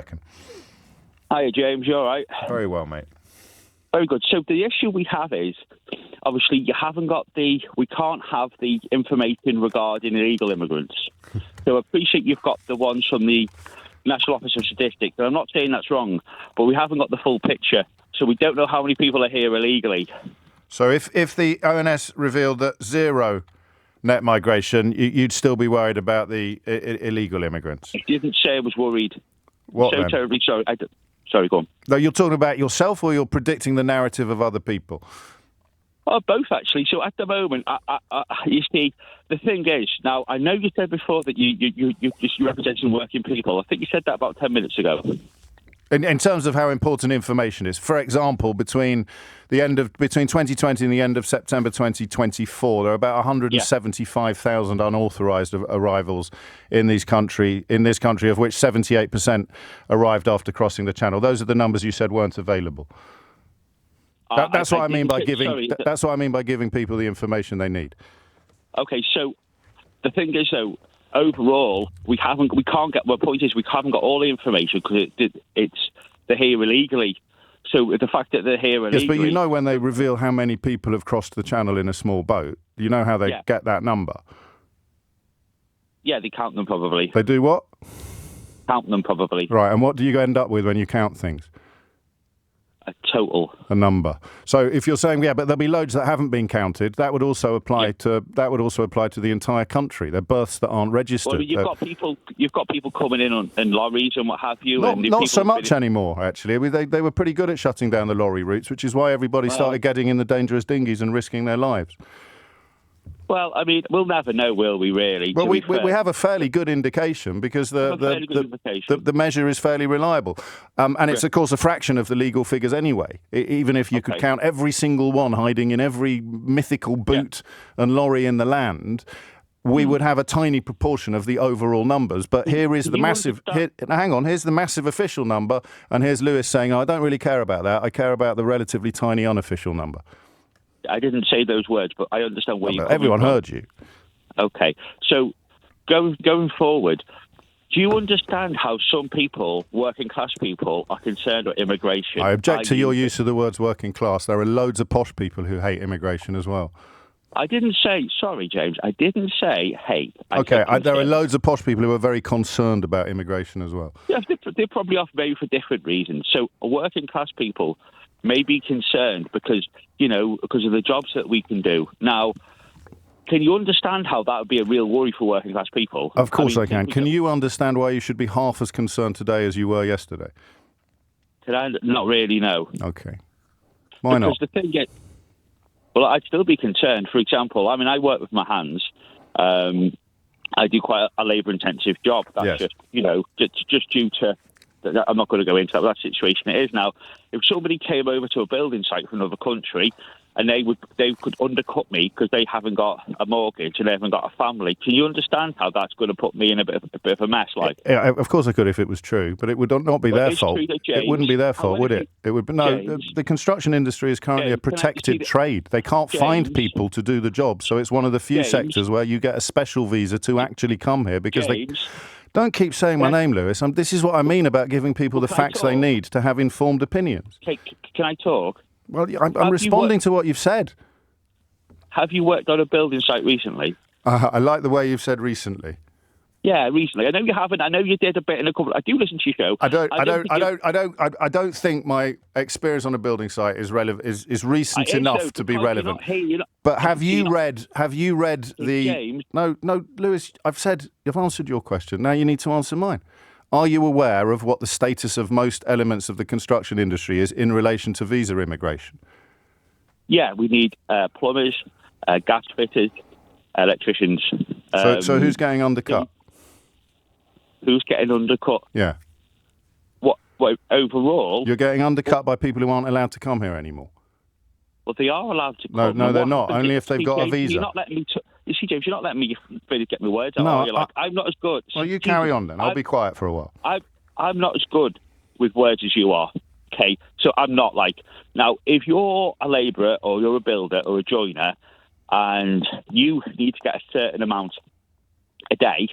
reckon? Hiya, James. You all right? Very well, mate. Very good. So the issue we have is, obviously, we can't have the information regarding illegal immigrants. So I appreciate you've got the ones from the National Office of Statistics, and I'm not saying that's wrong, but we haven't got the full picture. So we don't know how many people are here illegally. So if the ONS revealed that zero net migration, you'd still be worried about the illegal immigrants? I didn't say I was worried. What so then? Terribly sorry. Sorry, go on. No, you're talking about yourself, or you're predicting the narrative of other people? Oh, both, actually. So at the moment, you see, the thing is, now, I know you said before that you represent some working people. I think you said that about 10 minutes ago. In terms of how important information is, for example, between 2020 and the end of September 2024, there are about 175,000 unauthorised arrivals in this country, of which 78% arrived after crossing the Channel. Those are the numbers you said weren't available. That's what I mean by giving. That's what I mean by giving people the information they need. Okay, so the thing is, though, overall, we haven't got all the information because they're here illegally. So the fact that they're here illegally... Yes, but you know when they reveal how many people have crossed the Channel in a small boat, you know how they get that number? Yeah, they count them probably. They do what? Count them probably. Right, and what do you end up with when you count things? A total. A number. So if you're saying, but there'll be loads that haven't been counted, that would also apply to the entire country. They're births that aren't registered. Well, you've got people coming in lorries and what have you. Not so much anymore, actually. They were pretty good at shutting down the lorry routes, which is why everybody started getting in the dangerous dinghies and risking their lives. Well, I mean, we'll never know, will we, really? Well, we have a fairly good indication because the measure is fairly reliable. And it's, of course, a fraction of the legal figures anyway. Even if you could count every single one hiding in every mythical boot and lorry in the land, we would have a tiny proportion of the overall numbers. But here is the massive... here's the massive official number, and here's Lewis saying, I don't really care about that. I care about the relatively tiny unofficial number. I didn't say those words, but I understand where you're coming Everyone from. heard you. Okay. So going forward, do you understand how some people, working class people, are concerned with immigration? I object to your use of the words working class. There are loads of posh people who hate immigration as well. I didn't say, sorry, James, I didn't say hate. There are loads of posh people who are very concerned about immigration as well. Yeah, they're probably off maybe for different reasons. So working class people may be concerned because of the jobs that we can do. Now, can you understand how that would be a real worry for working class people? Of course I can. Can you understand why you should be half as concerned today as you were yesterday? Can I not really know? Okay. Why not? Because the thing is, well, I'd still be concerned. For example, I mean, I work with my hands. I do quite a labour-intensive job. That's just due to... I'm not going to go into that situation it is now. If somebody came over to a building site from another country and they could undercut me because they haven't got a mortgage and they haven't got a family, can you understand how that's going to put me in a bit of a mess? Yeah, of course I could if it was true, but it would not be their fault. It wouldn't be their fault, would it? It would. The construction industry is currently a protected trade. They can't find people to do the job, so it's one of the few sectors where you get a special visa to actually come here because they... Don't keep saying my name, Lewis. This is what I mean about giving people the facts they need to have informed opinions. Can I talk? Well, I'm responding to what you've said. Have you worked on a building site recently? I like the way you've said recently. Yeah, recently. I know you haven't. I know you did a bit in a couple. I do listen to your show. I don't think my experience on a building site is relevant. Is recent enough to be relevant. But have you read the? James. No, Lewis. I've answered your question. Now you need to answer mine. Are you aware of what the status of most elements of the construction industry is in relation to visa immigration? Yeah, we need plumbers, gas fitters, electricians. So who's getting undercut? Who's getting undercut? Yeah. What overall? You're getting undercut by people who aren't allowed to come here anymore. Well, they are allowed to come. No, they're not. Only if they've got a visa. You're not letting me. You see, James, you're not letting me really get my words out. No, I'm not as good. Well, you carry on then. I'll be quiet for a while. I'm not as good with words as you are. Okay, so I'm not now. If you're a labourer or you're a builder or a joiner, and you need to get a certain amount a day,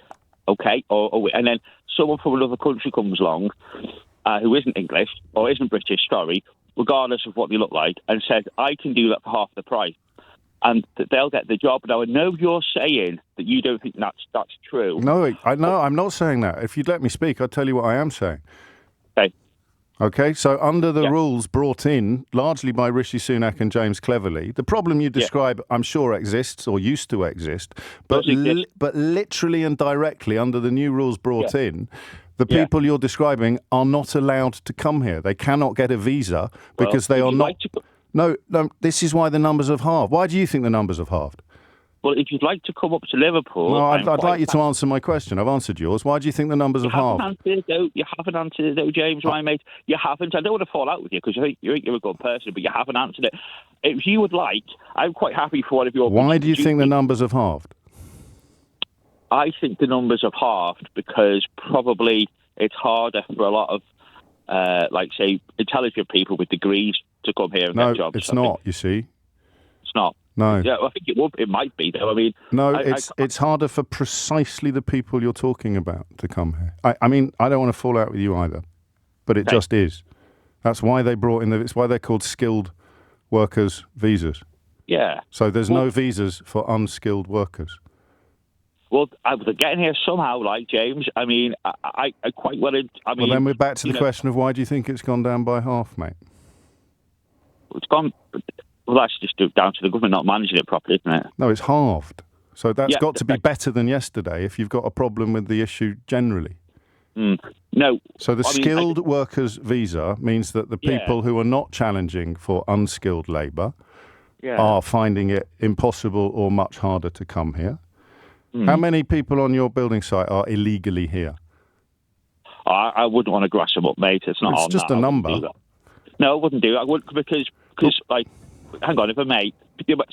okay, and then someone from another country comes along who isn't English or isn't British, regardless of what they look like, and says, I can do that for half the price, and they'll get the job. Now, I know you're saying that you don't think that's true. No, I'm not saying that. If you'd let me speak, I'd tell you what I am saying. Okay, so under the rules brought in largely by Rishi Sunak and James Cleverly, the problem you describe, I'm sure, exists or used to exist, but literally and directly under the new rules brought in, the people you're describing are not allowed to come here. They cannot get a visa because they are not... No, this is why the numbers have halved. Why do you think the numbers have halved? Well, if you'd like to come up to Liverpool... No, I'd like you to answer my question. I've answered yours. Why do you think the numbers have halved? You haven't answered it, though, James, my mate. You haven't. I don't want to fall out with you because you're a good person, but you haven't answered it. If you would like, I'm quite happy for one of your... Why do you think the numbers have halved? I think the numbers have halved because probably it's harder for a lot of, say, intelligent people with degrees to come here and get jobs. No, it's not, you see. It's not. No. Yeah, I think it would. It might be, though. I mean, no, it's harder for precisely the people you're talking about to come here. I mean, I don't want to fall out with you either, but it just is. That's why they brought in it's why they're called skilled workers visas. Yeah. So there's no visas for unskilled workers. Well, they're getting here somehow, like James. I mean, I quite well. Well, then we're back to the question of why do you think it's gone down by half, mate? It's gone. Well, that's just down to the government not managing it properly, isn't it? No, it's halved. So that's got to be better than yesterday if you've got a problem with the issue generally. No. So the skilled workers visa means that the people who are not challenging for unskilled labour are finding it impossible or much harder to come here. How many people on your building site are illegally here? I wouldn't want to grass them up, mate. It's not It's on just that. a number. No, I wouldn't do that. I wouldn't because hang on, if I may,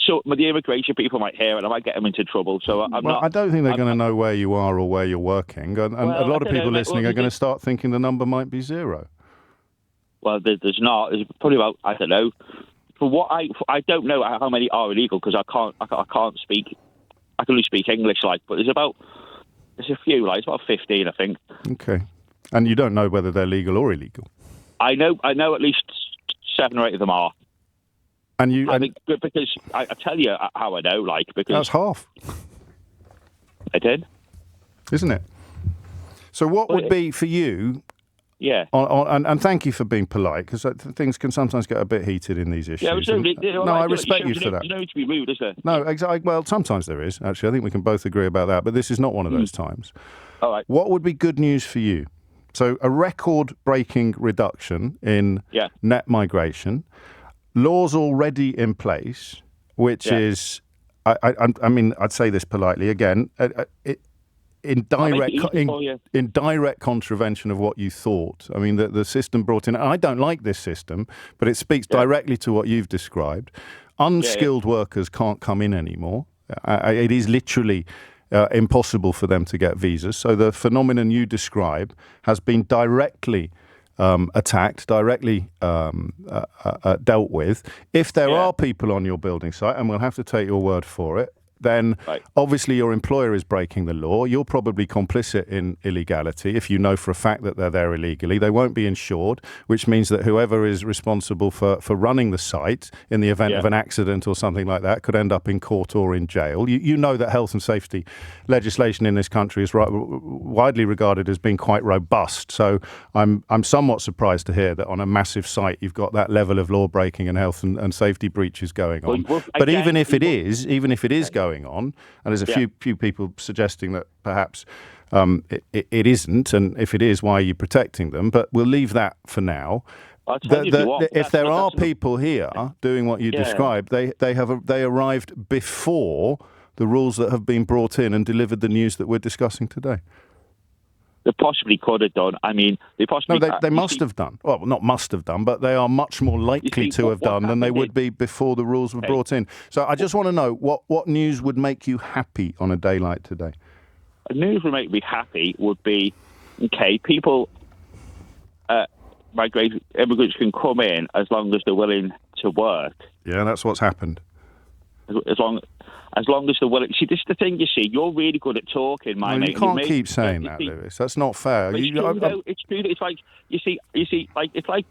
so the immigration people might hear it, I might get them into trouble. So I don't think they're going to know where you are or where you're working, and a lot of people listening are going to start thinking the number might be zero. Well, there's not. There's probably about, I don't know. For what I don't know how many are illegal because I can't speak. I can only speak English, but there's a few, it's about 15, I think. Okay, and you don't know whether they're legal or illegal. I know at least 7 or 8 of them are. And you, because I tell you how I know, because that's half. I did, isn't it? So what would be for you? Yeah. And thank you for being polite because things can sometimes get a bit heated in these issues. Yeah, I respect you for that. You don't need to be rude, is there? No, exactly. Well, sometimes there is actually. I think we can both agree about that. But this is not one of those times. All right. What would be good news for you? So a record-breaking reduction in net migration. Laws already in place, which is, I mean, I'd say this politely again, in direct contravention of what you thought. I mean, the system brought in, and I don't like this system, but it speaks directly to what you've described. Unskilled workers can't come in anymore. It is literally impossible for them to get visas. So the phenomenon you describe has been directly attacked, directly dealt with. If there are people on your building site, and we'll have to take your word for it, then obviously your employer is breaking the law. You're probably complicit in illegality if you know for a fact that they're there illegally. They won't be insured, which means that whoever is responsible for running the site in the event of an accident or something like that could end up in court or in jail. You know that health and safety legislation in this country is widely regarded as being quite robust. So I'm somewhat surprised to hear that on a massive site you've got that level of law breaking and health and safety breaches going on. But even if it is going on, and there's a few people suggesting that perhaps it isn't, and if it is, why are you protecting them? But we'll leave that for now. If there are people here doing what you described, they arrived before the rules that have been brought in and delivered the news that we're discussing today. They possibly could have done. I mean, they possibly... No, they must have done. Well, not must have done, but they are much more likely to have done than they would be before the rules were brought in. So I just want to know, what news would make you happy on a day like today? A news would make me happy would be, people, immigrants can come in as long as they're willing to work. Yeah, that's what's happened. as long as the will. See, this is the thing. You see, you're really good at talking, my mate. You can't keep saying that, Lewis. That's not fair. It's true. It's like you see, like it's like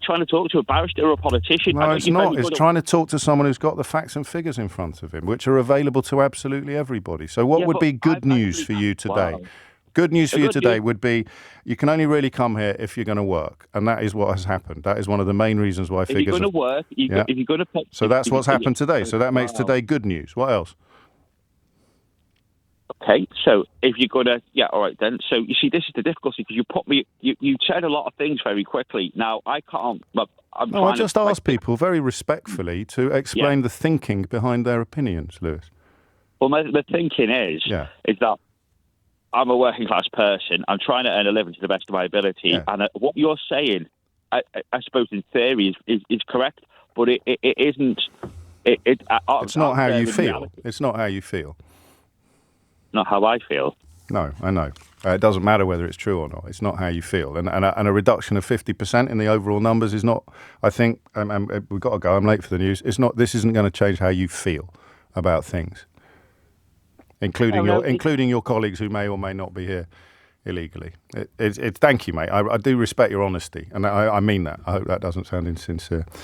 trying to talk to a barrister or a politician. No, it's not. It's trying to talk to someone who's got the facts and figures in front of him, which are available to absolutely everybody. So, what would be good news for you today? Wow. Good news for you today would be you can only really come here if you're going to work, and that is what has happened. That is one of the main reasons why figures. If you're going to work, if you're going to pay. So that's what's happened today. So that makes today good news. What else? Okay, so if you're going to, all right then. So you see, this is the difficulty because you said a lot of things very quickly. Now I can't. I just ask people very respectfully to explain the thinking behind their opinions, Lewis. Well, the thinking is that I'm a working class person. I'm trying to earn a living to the best of my ability, and what you're saying, I suppose in theory is correct, but it isn't. It's not how you feel. It's not how you feel. Not how I feel. No, I know. It doesn't matter whether it's true or not. It's not how you feel. And a reduction of 50% in the overall numbers is not, I think, we've got to go, I'm late for the news. This isn't going to change how you feel about things, including your colleagues who may or may not be here illegally. Thank you, mate. I do respect your honesty, and I mean that. I hope that doesn't sound insincere.